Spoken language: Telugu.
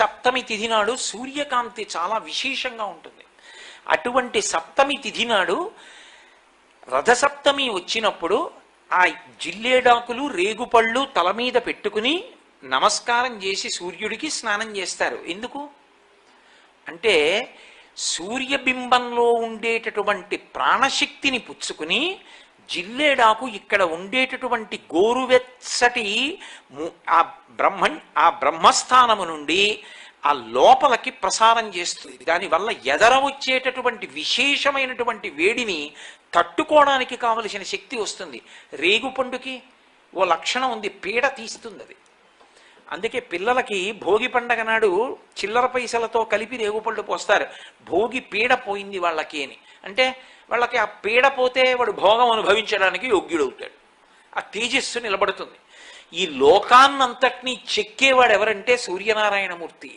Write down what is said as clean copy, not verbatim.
సప్తమి తిథి నాడు సూర్యకాంతి చాలా విశేషంగా ఉంటుంది. అటువంటి సప్తమి తిథి నాడు రథసప్తమి వచ్చినప్పుడు ఆ జిల్లేడాకులు రేగుపళ్ళు తల మీద పెట్టుకుని నమస్కారం చేసి సూర్యుడికి స్నానం చేస్తారు. ఎందుకు అంటే సూర్యబింబంలో ఉండేటటువంటి ప్రాణశక్తిని పుచ్చుకుని జిల్లేడాకు ఇక్కడ ఉండేటటువంటి గోరువెచ్చటి ఆ బ్రహ్మస్థానము నుండి ఆ లోపలికి ప్రసారం చేస్తుంది. దానివల్ల ఎదర వచ్చేటటువంటి విశేషమైనటువంటి వేడిని తట్టుకోవడానికి కావలసిన శక్తి వస్తుంది. రేగుపండుకి ఓ లక్షణం ఉంది, పీడ తీస్తుంది అది. అందుకే పిల్లలకి భోగి పండగ నాడు చిల్లర పైసలతో కలిపి రేగుపళ్ళు పోస్తారు. భోగి పీడ పోయింది వాళ్ళకి అని. అంటే వాళ్ళకి ఆ పీడ పోతే వాడు భోగం అనుభవించడానికి యోగ్యుడవుతాడు, ఆ తేజస్సు నిలబడుతుంది. ఈ లోకాన్నంతటినీ చెక్కేవాడు ఎవరంటే సూర్యనారాయణమూర్తి.